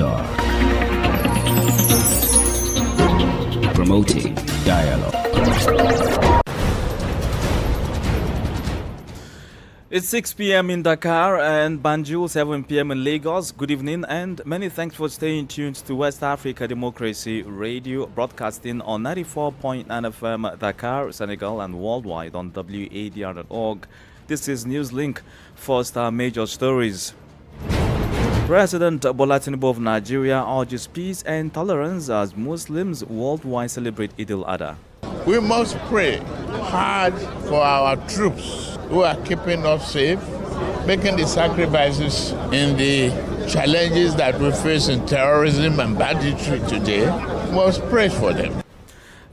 Dakar. Promoting dialogue. It's 6 p.m. in Dakar and Banjul, 7 p.m. in Lagos. Good evening and many thanks for staying tuned to West Africa Democracy Radio, broadcasting on 94.9 FM Dakar, Senegal and worldwide on wadr.org. This is Newslink. First, our major stories. President Bola Tinubu of Nigeria urges peace and tolerance as Muslims worldwide celebrate Eid al-Adha. We must pray hard for our troops who are keeping us safe, making the sacrifices in the challenges that we face in terrorism and banditry today. We must pray for them.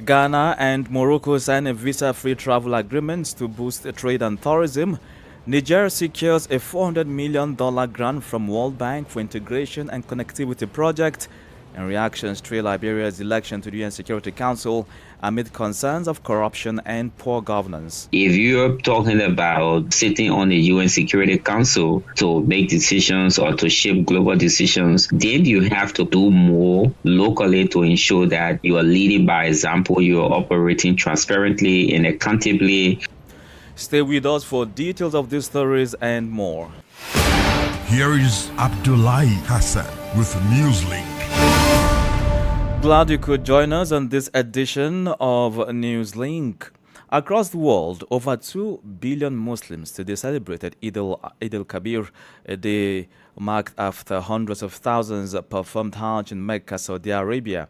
Ghana and Morocco sign a visa-free travel agreement to boost trade and tourism. Niger secures a $400 million grant from World Bank for integration and connectivity project. In reactions to Liberia's election to the UN Security Council amid concerns of corruption and poor governance. If you're talking about sitting on the UN Security Council to make decisions or to shape global decisions, then you have to do more locally to ensure that you are leading by example, you are operating transparently and accountably. Stay with us for details of these stories and more. Here is Abdullahi Hassan with Newslink. Glad you could join us on this edition of Newslink. Across the world, over 2 billion Muslims today celebrated Eid al-Kabir, a day marked after hundreds of thousands performed Hajj in Mecca, Saudi Arabia.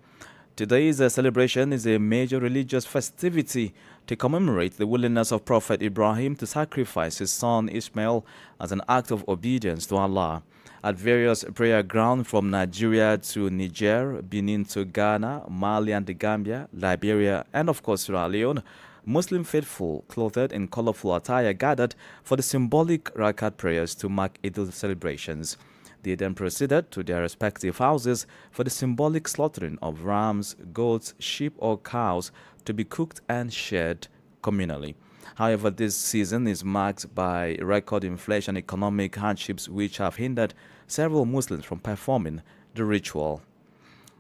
Today's celebration is a major religious festivity to commemorate the willingness of Prophet Ibrahim to sacrifice his son Ismail as an act of obedience to Allah. At various prayer grounds from Nigeria to Niger, Benin to Ghana, Mali and the Gambia, Liberia, and of course Sierra Leone, Muslim faithful clothed in colorful attire gathered for the symbolic Rakat prayers to mark Eid celebrations. They then proceeded to their respective houses for the symbolic slaughtering of rams, goats, sheep or cows to be cooked and shared communally. However, this season is marked by record inflation and economic hardships which have hindered several Muslims from performing the ritual.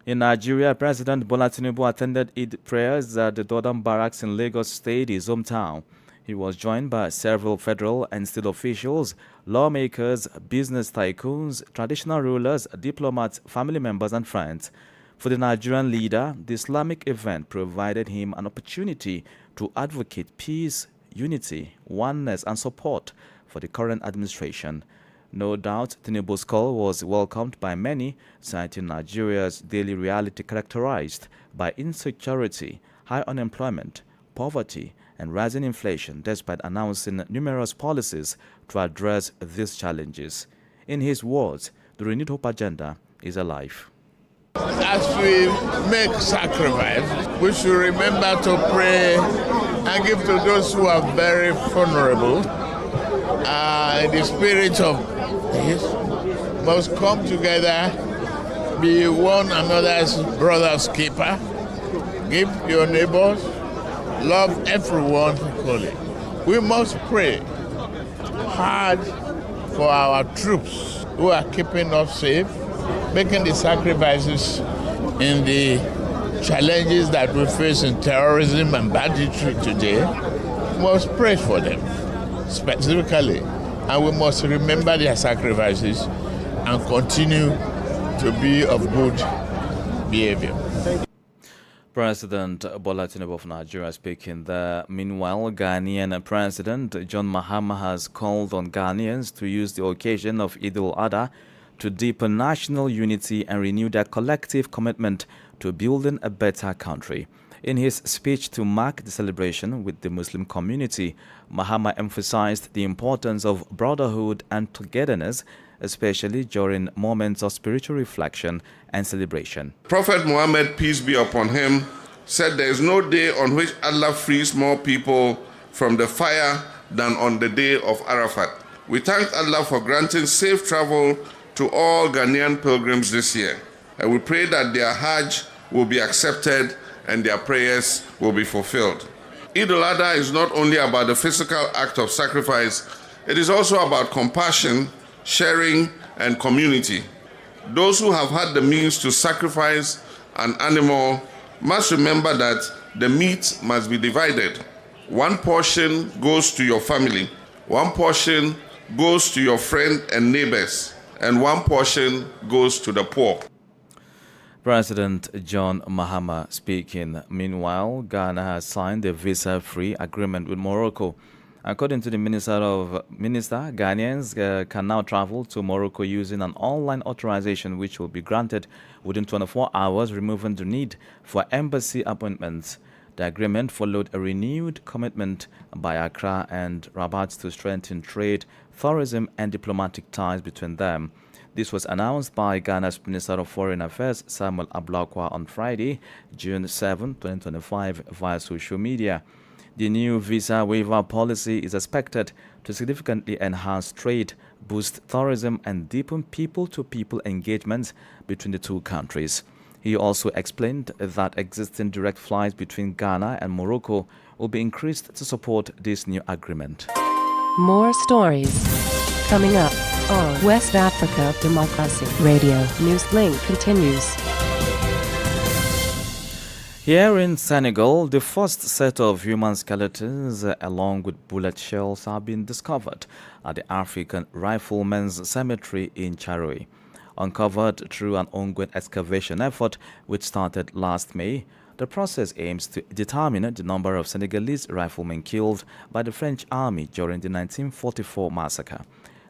In Nigeria, President Bola Tinubu attended Eid prayers at the Dodam Barracks in Lagos State, his hometown. He was joined by several federal and state officials, lawmakers, business tycoons, traditional rulers, diplomats, family members, and friends. For the Nigerian leader, the Islamic event provided him an opportunity to advocate peace, unity, oneness, and support for the current administration. No doubt, Tinubu's call was welcomed by many, citing Nigeria's daily reality characterized by insecurity, high unemployment, poverty, and rising inflation, despite announcing numerous policies to address these challenges. In his words, the renewed hope agenda is alive. As we make sacrifice, we should remember to pray and give to those who are very vulnerable. In the spirit of this, must come together, be one another's brother's keeper, give your neighbors, love everyone equally. We must pray hard for our troops who are keeping us safe, making the sacrifices in the challenges that we face in terrorism and banditry today. We must pray for them specifically, and we must remember their sacrifices and continue to be of good behavior. President Bola Tinubu of Nigeria speaking there. Meanwhile, Ghanaian President John Mahama has called on Ghanaians to use the occasion of Eid al-Adha to deepen national unity and renew their collective commitment to building a better country. In his speech to mark the celebration with the Muslim community, Mahama emphasized the importance of brotherhood and togetherness, especially during moments of spiritual reflection and celebration. Prophet Muhammad, peace be upon him, said there is no day on which Allah frees more people from the fire than on the day of Arafat. We thank Allah for granting safe travel to all Ghanaian pilgrims this year, and we pray that their Hajj will be accepted and their prayers will be fulfilled. Eid al-Adha is not only about the physical act of sacrifice, it is also about compassion, sharing, and community. Those who have had the means to sacrifice an animal must remember that the meat must be divided. One portion goes to your family, one portion goes to your friend and neighbors, and one portion goes to the poor. President John Mahama speaking. Meanwhile, Ghana has signed a visa-free agreement with Morocco. According to the Minister, Ghanaians can now travel to Morocco using an online authorization which will be granted within 24 hours, removing the need for embassy appointments. The agreement followed a renewed commitment by Accra and Rabat to strengthen trade, tourism and diplomatic ties between them. This was announced by Ghana's Minister of Foreign Affairs, Samuel Ablakwa, on Friday, June 7, 2025, via social media. The new visa waiver policy is expected to significantly enhance trade, boost tourism, and deepen people-to-people engagements between the two countries. He also explained that existing direct flights between Ghana and Morocco will be increased to support this new agreement. More stories coming up on West Africa Democracy Radio. Newslink continues. Here in Senegal, the first set of human skeletons along with bullet shells have been discovered at the African Riflemen's Cemetery in Charoui. Uncovered through an ongoing excavation effort which started last May, the process aims to determine the number of Senegalese riflemen killed by the French army during the 1944 massacre.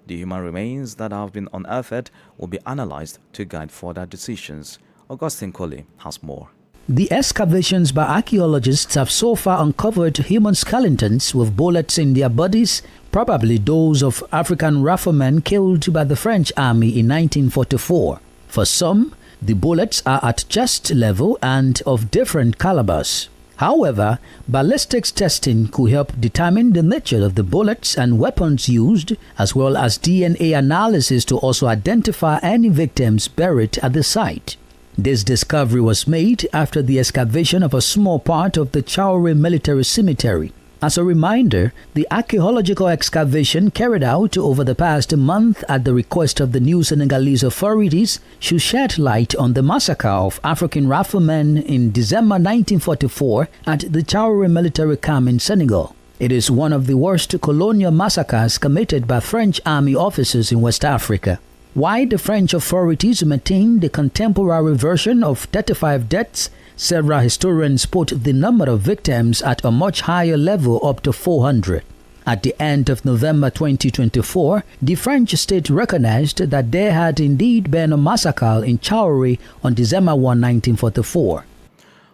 The human remains that have been unearthed will be analyzed to guide further decisions. Augustine Colley has more. The excavations by archaeologists have so far uncovered human skeletons with bullets in their bodies, probably those of African riflemen killed by the French army in 1944. For some, the bullets are at chest level and of different calibers. However, ballistics testing could help determine the nature of the bullets and weapons used, as well as DNA analysis to also identify any victims buried at the site. This discovery was made after the excavation of a small part of the Charoui military cemetery. As a reminder, the archaeological excavation carried out over the past month at the request of the new Senegalese authorities should shed light on the massacre of African riflemen in December 1944 at the Charoui military camp in Senegal. It is one of the worst colonial massacres committed by French army officers in West Africa. While the French authorities maintain the contemporary version of 35 deaths, several historians put the number of victims at a much higher level, up to 400. At the end of November 2024, the French state recognized that there had indeed been a massacre in Charoui on December 1, 1944.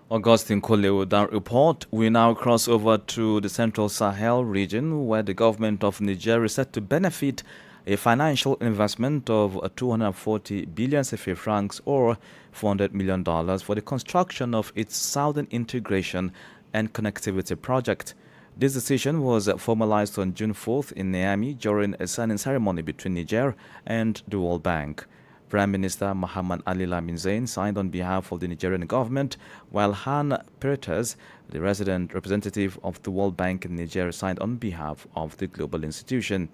Augustine Colley with that report. We now cross over to the Central Sahel region, where the government of Niger is set to benefit a financial investment of 240 billion CFA francs or $400 million for the construction of its Southern Integration and Connectivity Project. This decision was formalized on June 4th in Niamey during a signing ceremony between Niger and the World Bank. Prime Minister Mohamed Ali Lamin Zein signed on behalf of the Nigerian government, while Han Pertez, the resident representative of the World Bank in Niger, signed on behalf of the global institution.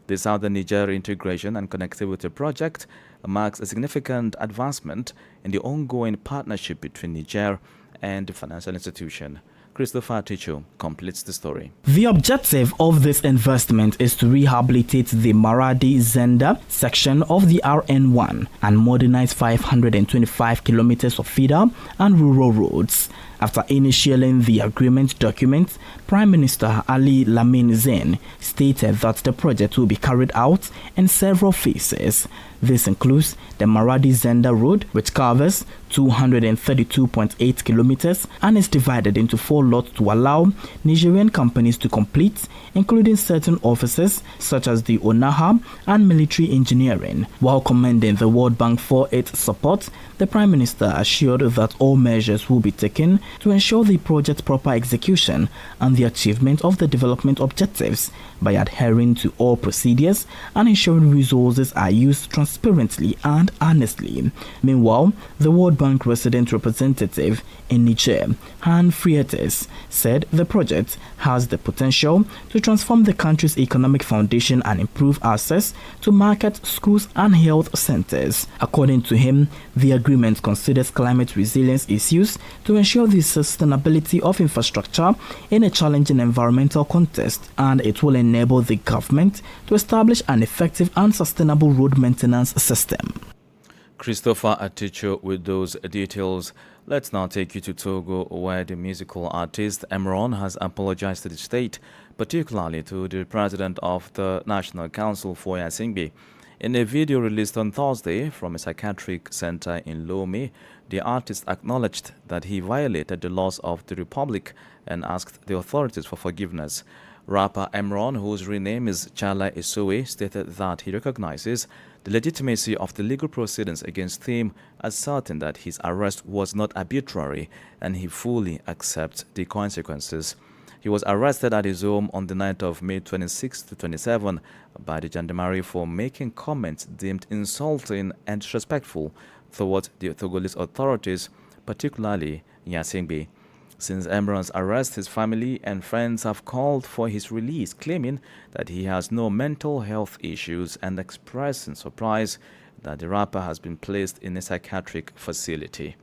The Southern Niger Integration and Connectivity Project marks a significant advancement in the ongoing partnership between Niger and the financial institution. Christopher Tichu completes the story. The objective of this investment is to rehabilitate the Maradi-Zenda section of the RN1 and modernize 525 kilometers of feeder and rural roads. After initialing the agreement document, Prime Minister Ali Lamin Zein stated that the project will be carried out in several phases. This includes the Maradi-Zenda road, which covers 232.8 kilometers and is divided into 4 lots to allow Nigerian companies to complete, including certain offices such as the ONAHA and military engineering. While commending the World Bank for its support, the Prime Minister assured that all measures will be taken to ensure the project's proper execution and the achievement of the development objectives by adhering to all procedures and ensuring resources are used transparently and honestly. Meanwhile, the World Bank resident representative in Niger, Han Frietes, said the project has the potential to transform the country's economic foundation and improve access to markets, schools, and health centers. According to him, the agreement considers climate resilience issues to ensure the sustainability of infrastructure in a challenging environmental context, and it will enable the government to establish an effective and sustainable road maintenance system. Christopher Aticho with those details. Let's now take you to Togo, where the musical artist Emron has apologized to the state, particularly to the president of the National Council for Yasingbe. In a video released on Thursday from a psychiatric center in Lomé, the artist acknowledged that he violated the laws of the republic and asked the authorities for forgiveness. Rapper Emron, whose real name is Chala Esowe, stated that he recognizes the legitimacy of the legal proceedings against him, asserting that his arrest was not arbitrary and he fully accepts the consequences. He was arrested at his home on the night of May 26 to 27 by the gendarmerie for making comments deemed insulting and disrespectful towards the Togolese authorities, particularly Yasingbe. Since Emron's arrest, his family and friends have called for his release, claiming that he has no mental health issues and expressing surprise that the rapper has been placed in a psychiatric facility.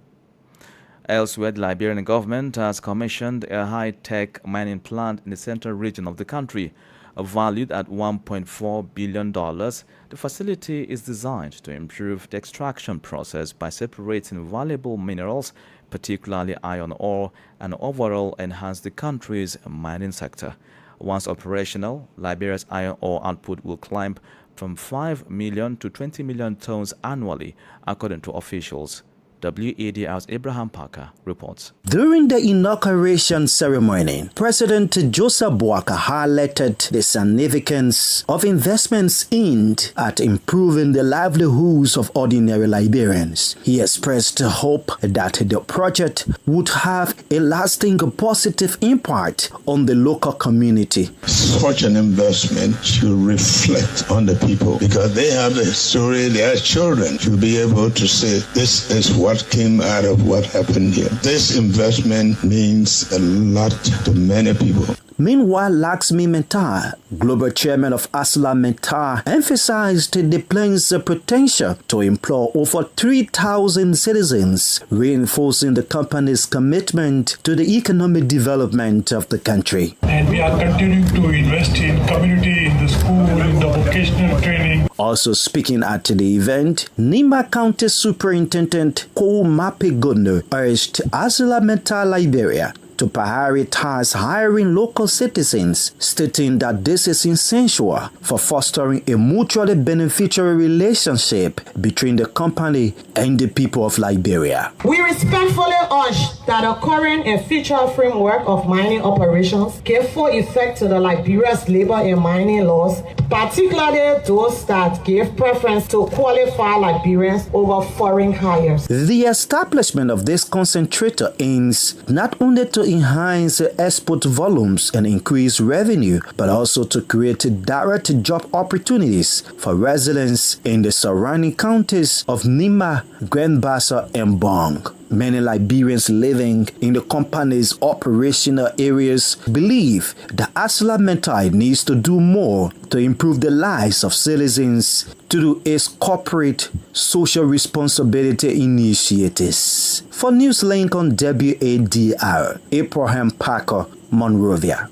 Elsewhere, the Liberian government has commissioned a high-tech mining plant in the central region of the country. Valued at $1.4 billion, the facility is designed to improve the extraction process by separating valuable minerals, particularly iron ore, and overall enhance the country's mining sector. Once operational, Liberia's iron ore output will climb from 5 million to 20 million tons annually, according to officials. WADR's Abraham Parker reports. During the inauguration ceremony, President Joseph Boakai highlighted the significance of investments aimed at improving the livelihoods of ordinary Liberians. He expressed hope that the project would have a lasting positive impact on the local community. Such an investment should reflect on the people because they have the story, their children should be able to say, this is what came out of what happened here. This investment means a lot to many people. Meanwhile, Laxmi Mentar, global chairman of Asla Mentar, emphasized the plan's potential to employ over 3,000 citizens, reinforcing the company's commitment to the economic development of the country. And we are continuing to invest in community, in the school, in the vocational training. Also speaking at the event, Nimba County Superintendent Ko Mape Gunner urged Asla Mentar Liberia to prioritize hiring local citizens, stating that this is essential for fostering a mutually beneficial relationship between the company and the people of Liberia. We respectfully urge that the current and future framework of mining operations give full effect to the Liberia's labor and mining laws, particularly those that give preference to qualified Liberians over foreign hires. The establishment of this concentrator aims not only to enhance export volumes and increase revenue, but also to create direct job opportunities for residents in the surrounding counties of Nima, Grand Bassa, and Bong. Many Liberians living in the company's operational areas believe that Asla Mentar needs to do more to improve the lives of citizens through its corporate social responsibility initiatives. For Newslink on WADR, Abraham Parker, Monrovia.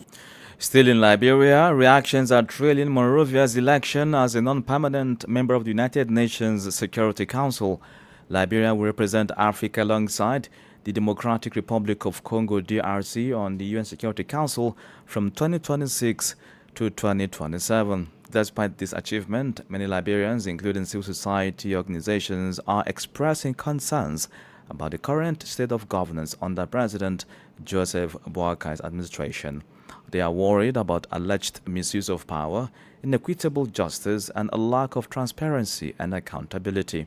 Still in Liberia, reactions are trailing Monrovia's election as a non-permanent member of the United Nations Security Council. Liberia will represent Africa alongside the Democratic Republic of Congo DRC on the UN Security Council from 2026 to 2027. Despite this achievement, many Liberians, including civil society organizations, are expressing concerns about the current state of governance under President Joseph Boakai's administration. They are worried about alleged misuse of power, inequitable justice, and a lack of transparency and accountability.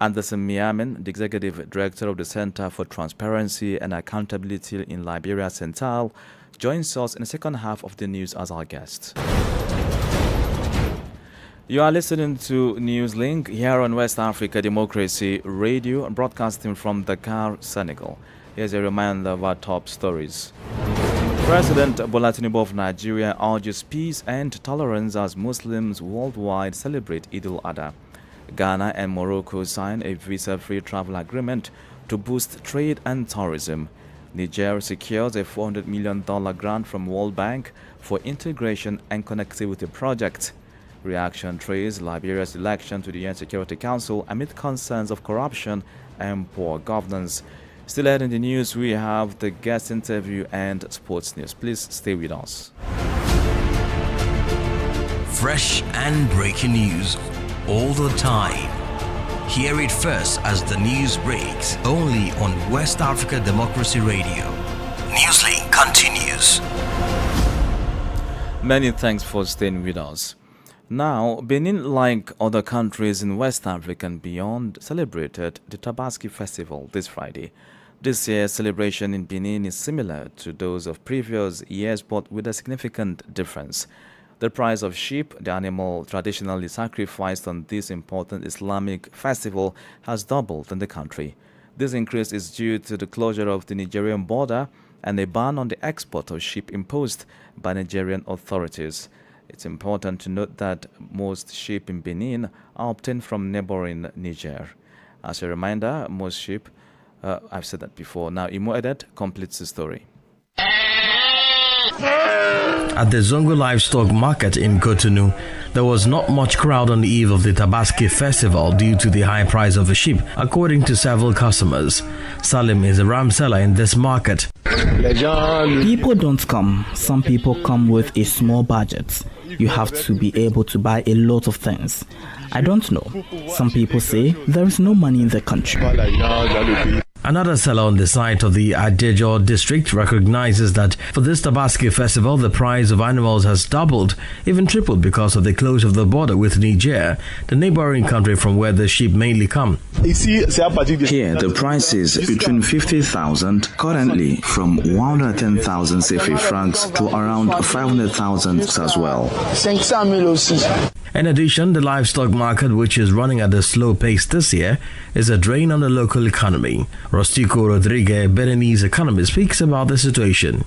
Anderson Miamin, the Executive Director of the Center for Transparency and Accountability in Liberia Central, joins us in the second half of the news as our guest. You are listening to Newslink here on West Africa Democracy Radio, broadcasting from Dakar, Senegal. Here's a reminder of our top stories. President Bola Tinubu of Nigeria urges peace and tolerance as Muslims worldwide celebrate Eid al-Adha. Ghana and Morocco sign a visa-free travel agreement to boost trade and tourism. Niger secures a $400 million grant from World Bank for integration and connectivity projects. Reaction traces Liberia's election to the UN Security Council amid concerns of corruption and poor governance. Still ahead in the news, we have the guest interview and sports news. Please stay with us. Fresh and breaking news all the time. Hear it first as the news breaks, only on West Africa Democracy Radio. Newslink continues. Many thanks for staying with us. Now, Benin, like other countries in West Africa and beyond, celebrated the Tabaski Festival this Friday. This year's celebration in Benin is similar to those of previous years, but with a significant difference. The price of sheep, the animal traditionally sacrificed on this important Islamic festival, has doubled in the country. This increase is due to the closure of the Nigerian border and a ban on the export of sheep imposed by Nigerian authorities. It's important to note that most sheep in Benin are obtained from neighboring Niger. As a reminder, most sheep, I've said that before. Now, Imo Edet completes the story. At the Zongo Livestock Market in Cotonou, there was not much crowd on the eve of the Tabaski Festival due to the high price of the sheep, according to several customers. Salim is a ram seller in this market. People don't come. Some people come with a small budget. You have to be able to buy a lot of things. I don't know. Some people say there is no money in the country. Another seller on the site of the Adejo district recognizes that for this Tabaski festival, the price of animals has doubled, even tripled because of the closure of the border with Niger, the neighboring country from where the sheep mainly come. Here, the price is between 50,000, currently from 110,000 CFA francs to around 500,000 as well. In addition, the livestock market, which is running at a slow pace this year, is a drain on the local economy. Rostico Rodriguez, Beninese economist, speaks about the situation.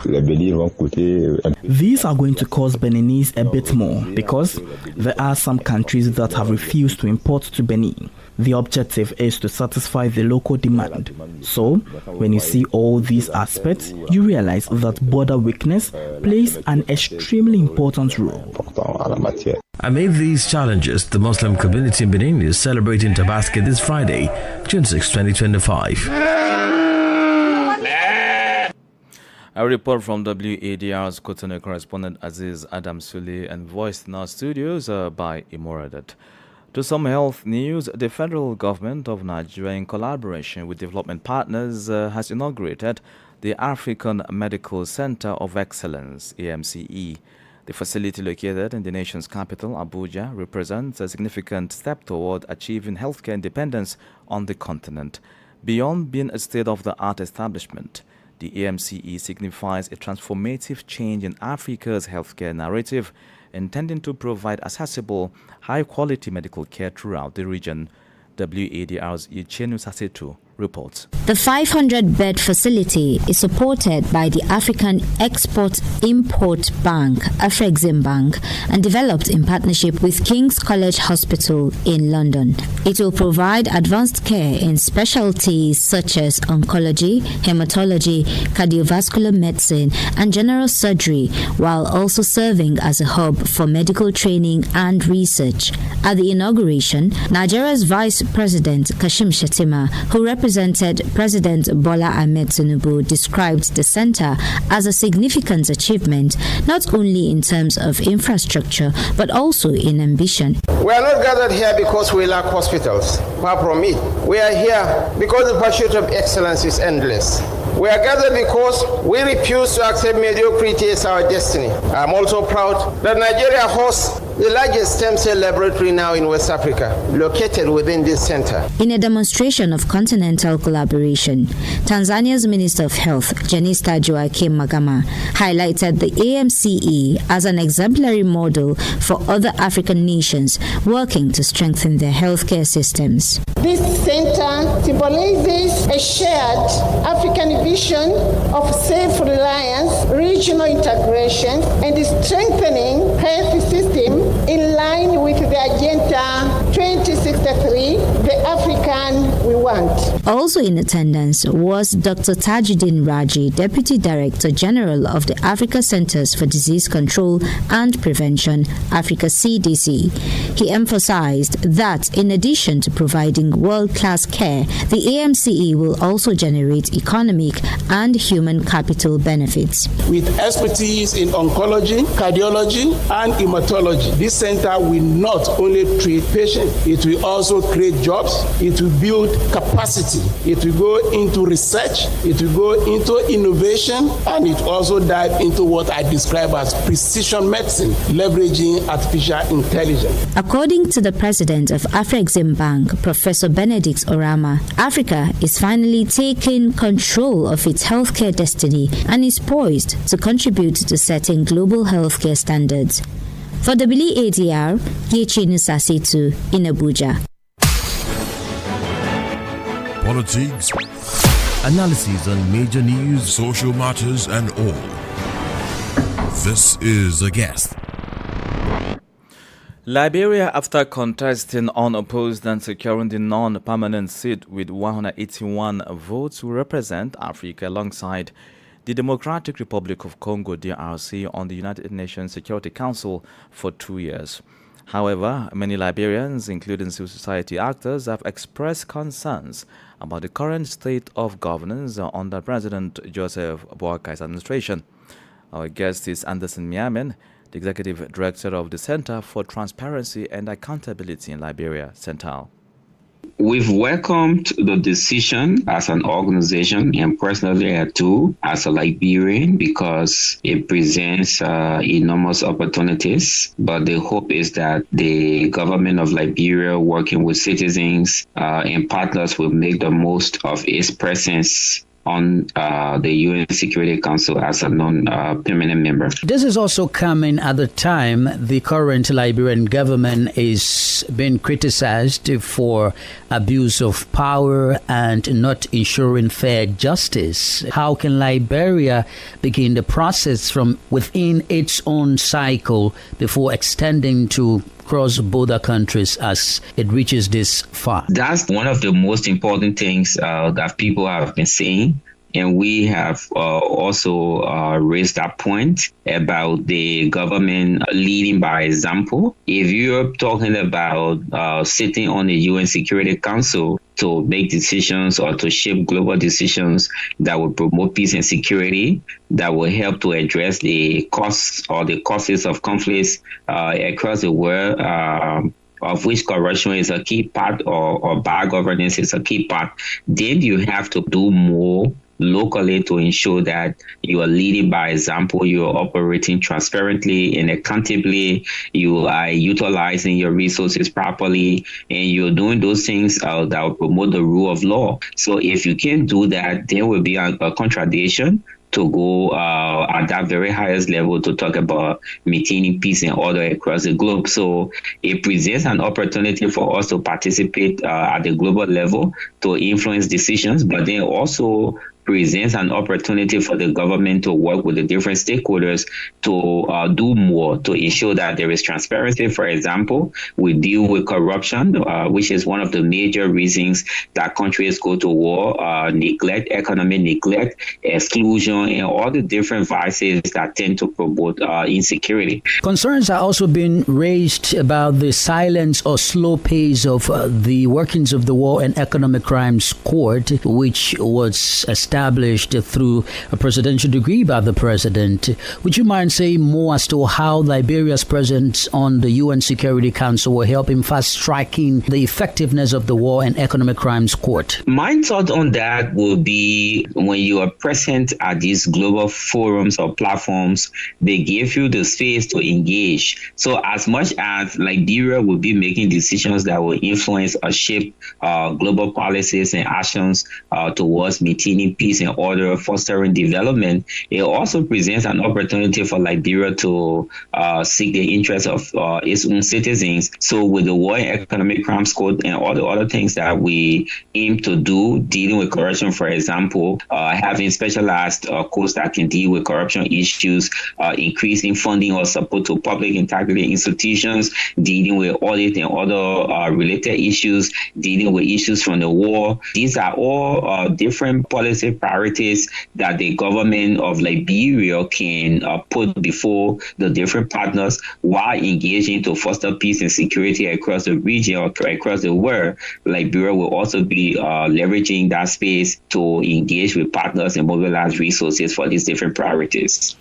These are going to cost Beninese a bit more because there are some countries that have refused to import to Benin. The objective is to satisfy the local demand. So, when you see all these aspects, you realize that border weakness plays an extremely important role. Amid these challenges, the Muslim community in Benin is celebrating Tabaski this Friday, June 6, 2025. A report from WADR's Cotonou correspondent Aziz Adam Suli and voiced in our studios by Imoradat. To some health news, the federal government of Nigeria, in collaboration with development partners, has inaugurated the African Medical Center of Excellence, AMCE. The facility located in the nation's capital, Abuja, represents a significant step toward achieving healthcare independence on the continent. Beyond being a state-of-the-art establishment, the AMCE signifies a transformative change in Africa's healthcare narrative, intending to provide accessible, high-quality medical care throughout the region. WADR's Uchennu Sasetu reports. The 500-bed facility is supported by the African Export-Import Bank, Afreximbank, and developed in partnership with King's College Hospital in London. It will provide advanced care in specialties such as oncology, hematology, cardiovascular medicine, and general surgery, while also serving as a hub for medical training and research. At the inauguration, Nigeria's Vice President Kashim Shettima, who represented President Bola Ahmed Tinubu, described the center as a significant achievement, not only in terms of infrastructure, but also in ambition. We are not gathered here because we lack hospitals. Far from it. We are here because the pursuit of excellence is endless. We are gathered because we refuse to accept mediocrity as our destiny. I am also proud that Nigeria hosts the largest stem cell laboratory now in West Africa, located within this center. In a demonstration of continental collaboration, Tanzania's Minister of Health, Jenista Joaquim Magama, highlighted the AMCE as an exemplary model for other African nations working to strengthen their healthcare systems. This center symbolizes a shared African vision of self-reliance, regional integration, and the strengthening health system in line with the Agenda 2063, the African we want. Also in attendance was Dr. Tajuddin Raji, Deputy Director General of the Africa Centers for Disease Control and Prevention, Africa CDC. He emphasized that in addition to providing world-class care, the AMCE will also generate economic and human capital benefits. With expertise in oncology, cardiology, and hematology, this center will not only treat patients, it will also create jobs, it will build capacity, it will go into research, it will go into innovation, and it also dive into what I describe as precision medicine, leveraging artificial intelligence. According to the president of Afrexim Bank, Professor Benedict Orama, Africa is finally taking control of its healthcare destiny and is poised to contribute to setting global healthcare standards. For WADR, Yechi Nusasitu in Abuja. Politics, analysis on major news, social matters, and all. This is The Guest. Liberia, after contesting unopposed and securing the non-permanent seat with 181 votes, will represent Africa alongside the Democratic Republic of Congo, DRC, on the United Nations Security Council for 2 years. However, many Liberians, including civil society actors, have expressed concerns about the current state of governance under President Joseph Boakai's administration. Our guest is Anderson Miamen, the Executive Director of the Center for Transparency and Accountability in Liberia, CENTAL. We've welcomed the decision as an organization and personally too as a Liberian because it presents enormous opportunities. But the hope is that the government of Liberia, working with citizens and partners, will make the most of its presence on the UN Security Council as a non-permanent member. This is also coming at the time the current Liberian government is being criticized for abuse of power and not ensuring fair justice. How can Liberia begin the process from within its own cycle before extending to cross-border countries as it reaches this far? That's one of the most important things that people have been saying. And we have also raised that point about the government leading by example. If you're talking about sitting on the UN Security Council to make decisions or to shape global decisions that will promote peace and security, that will help to address the costs or the causes of conflicts across the world, of which corruption is a key part or bad governance is a key part, then you have to do more locally to ensure that you are leading by example, you are operating transparently and accountably, you are utilizing your resources properly, and you're doing those things that will promote the rule of law. So if you can't do that, there will be a contradiction to go at that very highest level to talk about maintaining peace and order across the globe. So it presents an opportunity for us to participate at the global level to influence decisions, but then also presents an opportunity for the government to work with the different stakeholders to do more to ensure that there is transparency. For example, we deal with corruption, which is one of the major reasons that countries go to war, neglect, economic neglect, exclusion, and all the different vices that tend to promote insecurity. Concerns are also being raised about the silence or slow pace of the workings of the War and Economic Crimes Court, which was established established through a presidential decree by the president. Would you mind saying more as to how Liberia's presence on the UN Security Council will help in fast-tracking the effectiveness of the War and Economic Crimes Court? My thought on that will be when you are present at these global forums or platforms, they give you the space to engage. So as much as Liberia will be making decisions that will influence or shape global policies and actions towards maintaining peace and order, fostering development, it also presents an opportunity for Liberia to seek the interests of its own citizens. So with the War and Economic Crimes Code and all the other things that we aim to do, dealing with corruption, for example, having specialized courts that can deal with corruption issues, increasing funding or support to public integrity institutions, dealing with audit and other related issues, dealing with issues from the war. These are all different policy priorities that the government of Liberia can put before the different partners while engaging to foster peace and security across the region or across the world. Liberia will also be leveraging that space to engage with partners and mobilize resources for these different priorities.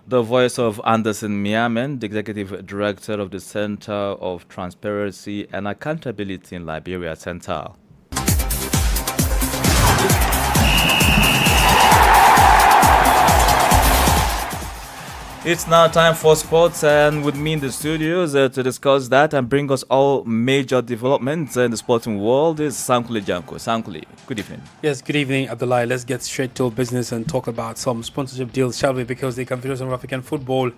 The voice of Anderson Miamen, the Executive Director of the Center of Transparency and Accountability in Liberia Center. It's now time for sports, and with me in the studios to discuss that and bring us all major developments in the sporting world is Sankuli Janko. Sankuli, good evening. Yes, good evening, Abdullah. Let's get straight to business and talk about some sponsorship deals, shall we? Because the Confederation of African Football,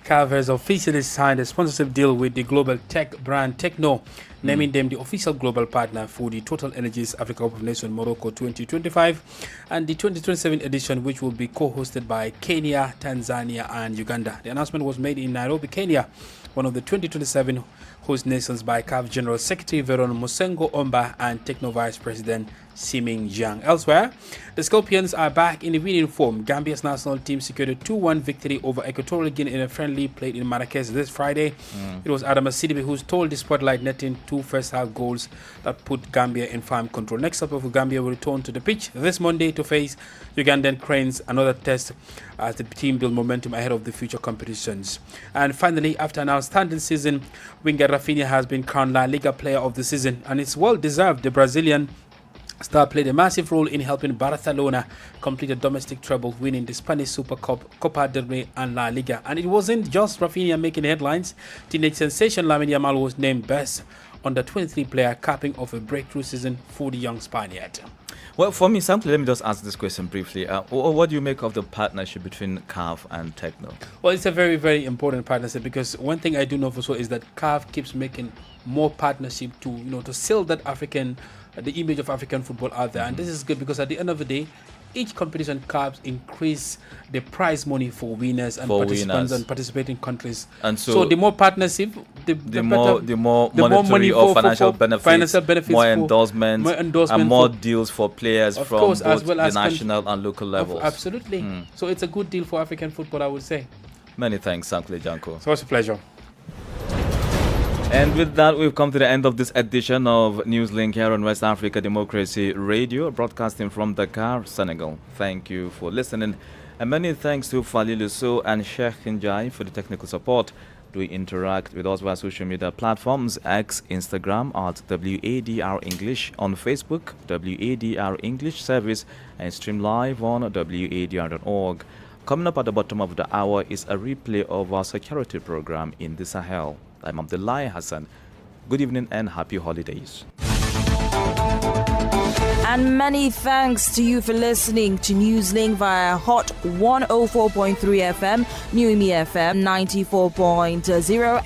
CAF, has officially signed a sponsorship deal with the global tech brand Techno, naming them the official global partner for the Total Energies Africa Cup of Nations Morocco 2025 and the 2027 edition, which will be co-hosted by Kenya, Tanzania and Uganda. The announcement was made in Nairobi, Kenya, one of the 2027 host nations, by CAF General Secretary Veron Musengo Omba and Techno Vice President Siming Jiang. Elsewhere, the Scorpions are back in the winning form. Gambia's national team secured a 2-1 victory over Equatorial Guinea in a friendly played in Marrakech this Friday. It was Adama Sidibe who stole the spotlight, netting 2 first-half goals that put Gambia in firm control. Next up, Gambia will return to the pitch this Monday to face Ugandan Cranes, another test as the team build momentum ahead of the future competitions. And finally, after an outstanding season, winger Rafinha has been crowned La Liga Player of the Season, and it's well-deserved. The Brazilian star played a massive role in helping Barcelona complete a domestic treble, winning the Spanish Super Cup, Copa del Rey and La Liga. And it wasn't just Rafinha making headlines. Teenage sensation Lamine Yamal was named best under 23 player, capping off a breakthrough season for the young Spaniard. Well, for me, simply, let me just ask this question briefly. What do you make of the partnership between CAF and Techno? Well, it's a very, very important partnership, because one thing I do know for sure is that CAF keeps making more partnership to sell that the image of African football out there. And this is good, because at the end of the day, each competition CAF increase the prize money for winners and participants and participating countries. And so the more partnership, the more monetary or financial benefits, more endorsements, and more deals for players from both as well as the national and local levels. Absolutely. So it's a good deal for African football, I would say. Many thanks, Sankuli Janko. So it's a pleasure. And with that, we've come to the end of this edition of Newslink here on West Africa Democracy Radio, broadcasting from Dakar, Senegal. Thank you for listening. And many thanks to Falilu So and Sheikh Njai for the technical support. Do interact with us via social media platforms, X, Instagram at WADR English, on Facebook, WADR English Service, and stream live on WADR.org. Coming up at the bottom of the hour is a replay of our security program in the Sahel. I'm Abdullah Hassan. Good evening and happy holidays. And many thanks to you for listening to Newslink via Hot 104.3 FM, New Me FM 94.0.